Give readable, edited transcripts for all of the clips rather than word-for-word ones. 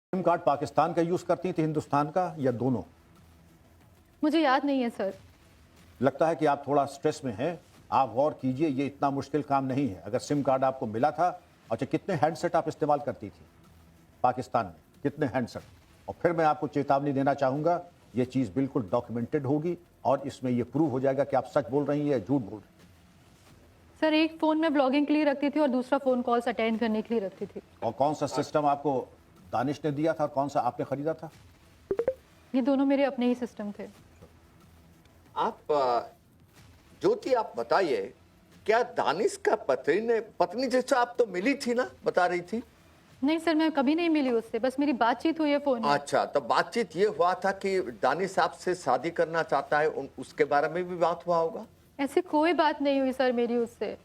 SIM card Pakistan का use करती थी, हिंदुस्तान का, या दोनों? मुझे याद नहीं है सर। लगता है कि आप थोड़ा स्ट्रेस में हैं। आप गौर कीजिए, ये इतना मुश्किल काम नहीं है। अगर सिम कार्ड आपको मिला था, अच्छा, कितने हैंडसेट आप इस्तेमाल करती थी पाकिस्तान में? कितने हैंडसेट? और फिर मैं आपको चेतावनी देना चाहूंगा, ये चीज बिल्कुल डॉक्यूमेंटेड होगी और इसमें ये प्रूव हो जाएगा कि आप सच बोल रही हैं या झूठ बोल रही हैं। सर, एक फोन में ब्लॉगिंग के लिए रखती थी और दूसरा फोन कॉल्स अटेंड करने के लिए रखती थी। और कौन सा सिस्टम आपको दानिश ने दिया था और कौन सा आपने खरीदा था? ये दोनों मेरे अपने ही सिस्टम थे। आप ज्योति, आप बताइए, क्या दानिश का पत्नी जैसा आप तो मिली थी ना, बता रही थी? नहीं सर, मैं कभी नहीं मिली उससे, बस मेरी बातचीत हुई है फोन में। अच्छा, तो बातचीत ये हुआ था कि दानिश आपसे शादी करना चाहता है, उसके बारे में भी बात हुआ होगा? ऐसी कोई बात नहीं हुई सर मेरी उससे।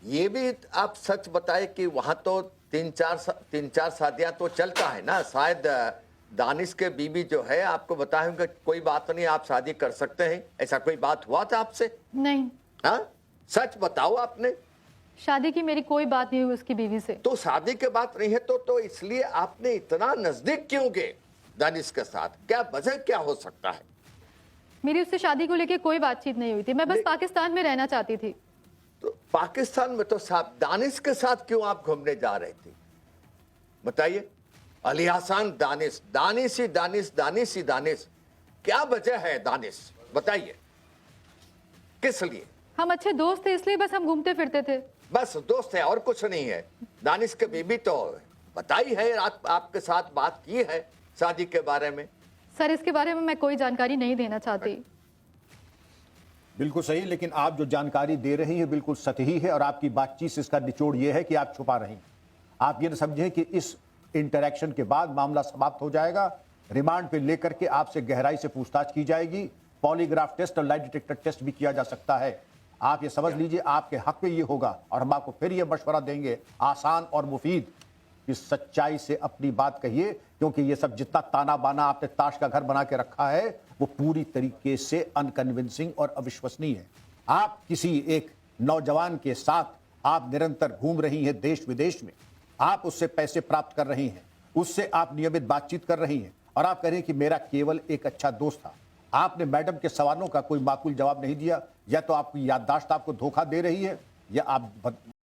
ये भी आप सच बताए कि वहां तो तीन चार शादियां तो चलता है ना। शायद दानिश के बीबी जो है आपको बताए होंगे कोई बात नहीं, आप शादी कर सकते हैं, ऐसा कोई बात हुआ था आपसे? नहीं। हाँ, सच बताओ आपने। शादी की मेरी कोई बात नहीं हुई उसकी बीवी से। तो शादी के बात नहीं है तो इसलिए आपने इतना नजदीक क्यों गए दानिश के साथ? क्या वजह क्या हो सकता है? मेरी उससे शादी को लेके कोई बातचीत नहीं हुई थी, मैं बस पाकिस्तान में रहना चाहती थी। तो पाकिस्तान में तो साहब दानिश के साथ क्यों आप घूमने जा रहे थे, बताइए? अली हसन दानिश, दानिश ही दानिश, दानिश ही दानिश, क्या वजह है दानिश, बताइए, किस लिए? हम अच्छे दोस्त थे, इसलिए बस हम घूमते फिरते थे। बस दोस्त है और कुछ नहीं है? दानिश के बीबी तो बताई है, आपके साथ बात की है शादी के बारे में? सर, इसके बारे में मैं कोई जानकारी नहीं देना चाहती। बिल्कुल सही, लेकिन आप जो जानकारी दे रही हैं बिल्कुल सतही है और आपकी बातचीत से इसका निचोड़ ये है कि आप छुपा रही हैं। आप ये न समझें कि इस इंटरैक्शन के बाद मामला समाप्त हो जाएगा। रिमांड पे लेकर के आपसे गहराई से पूछताछ की जाएगी, पॉलीग्राफ टेस्ट और लाइट डिटेक्टर टेस्ट भी किया जा सकता है। आप ये समझ लीजिए, आपके हक में ये होगा और हम आपको फिर ये मशवरा देंगे, आसान और मुफीद, कि सच्चाई से अपनी बात कहिए, क्योंकि ये सब जितना ताना बाना आपने ताश का घर बना के रखा है वो पूरी तरीके से अनकन्विंसिंग और अविश्वसनीय है। आप किसी एक नौजवान के साथ आप निरंतर घूम रही हैं देश विदेश में, आप उससे पैसे प्राप्त कर रही हैं, उससे आप नियमित बातचीत कर रही हैं और आप कह रहे हैं कि मेरा केवल एक अच्छा दोस्त था। आपने मैडम के सवालों का कोई माकूल जवाब नहीं दिया। या तो आपकी याददाश्त आपको धोखा दे रही है या आप